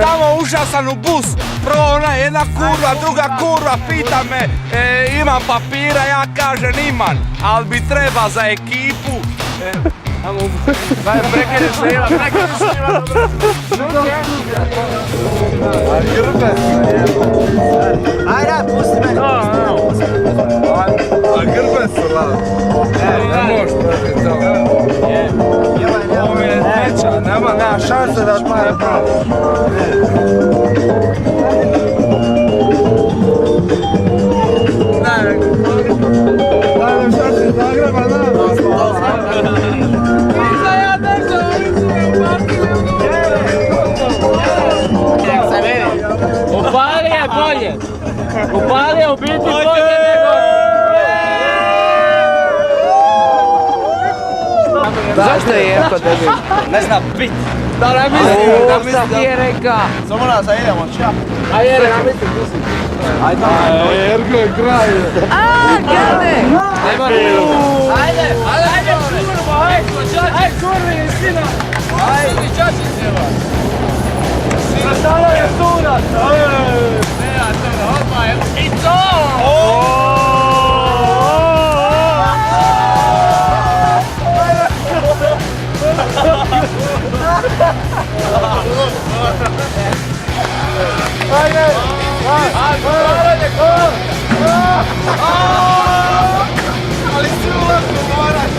Tamo ušao sam u bus, prvo ona jedna kurva, druga kurva, pita me imam papira, ja kažem imam, ali bi treba za ekipu. Prekreneš snima. Ajde, pusti mene. A grbe su lad. Ne možeš protiv toga. Ovo je neća, nema šanse da to ne pravi. Daj šanse iz Zagreba, Upali je bolje! Upali je u biti bolje nego... Zašto je Jerko debil? Ne zna bit. Da ne mislim, šta ti je reka? Samo nas, a idemo, ča? Ajde, ja mislim, tu si. Ajde, Jerko je kraj. Gane! Ajde, kurva, ajde, kurvi, sina! Ajde, čači treba! Stalo je sudac! Nema toga, odmah je... I to! Ajde! Ajde, kol! Ali si ulazno moraš!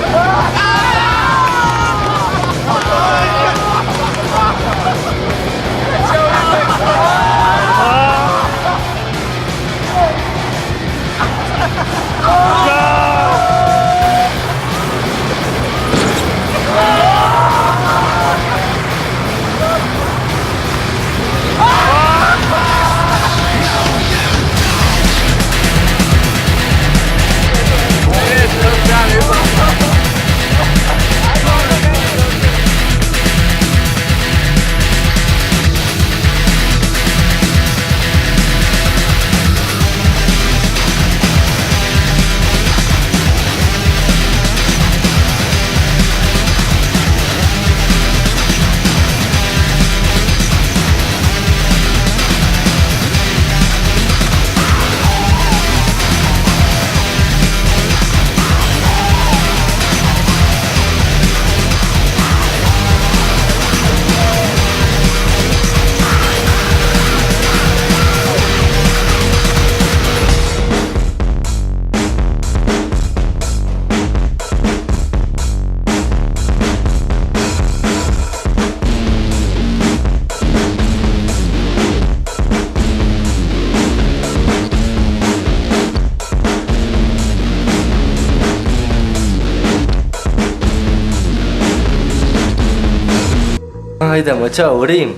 Idemo, čao, u Rim.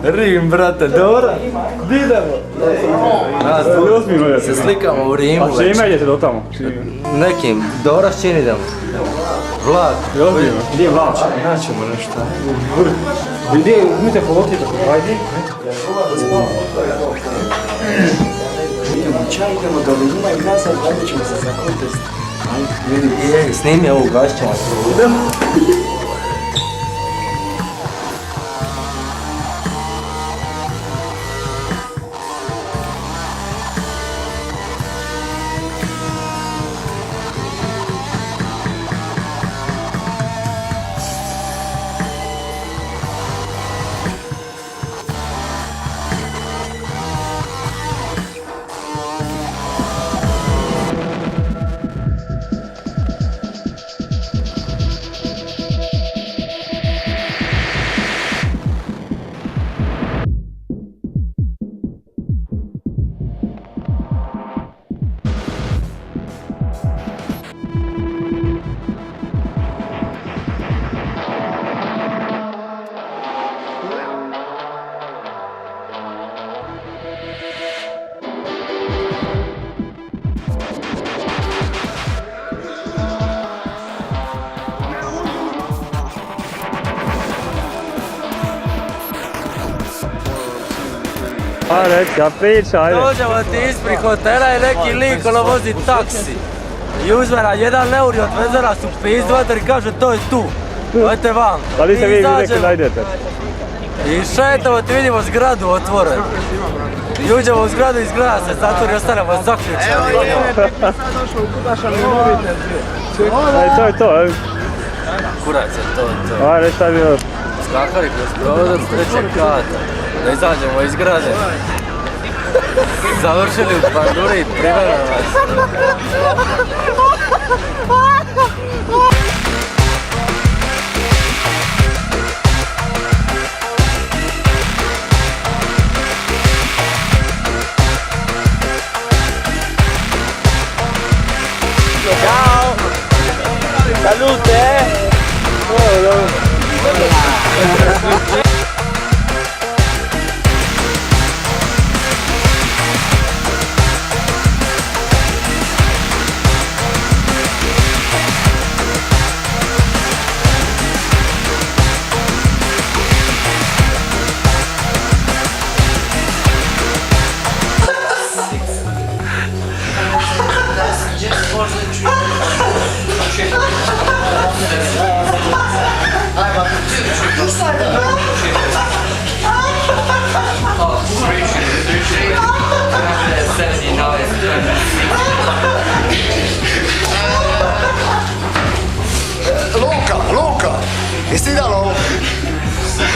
Rim, brate, Dora. Di idemo? Se slikamo u Rimu. A čime idete do tamo? Nekim, Dora, s čim idemo? Vlak. Gdje je vlak? Naćemo nešto. Gdje, umite poloti tako, ajde. Idemo, čaj, idemo do Rima i nazad, radit ćemo se za kontest. Ajde, snimi ovu gašćama. Idemo. Ajde, kafić, ajde. Dođemo ti ispred hotela i neki lik ono vozi taksi. I uzme nam 1 eur i odveze nas u pizdu i kaže to je tu. Ajte vam. Da li ste I vi rekli izađemo. da idete? I šetamo, ti vidimo zgradu otvorenu. I uđemo u zgradu i zgrada se zatvori i ostanemo zaključeni. To je to, ej. Kurac je to. Ajde, šta je bilo? Skakali kroz prozor s trećeg kata. Da izađemo iz zgrade. Završili u panduri i priveli nas. Ciao! Salute! Luka, jesi ti dalo ovo?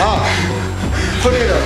A, ko nije dalo?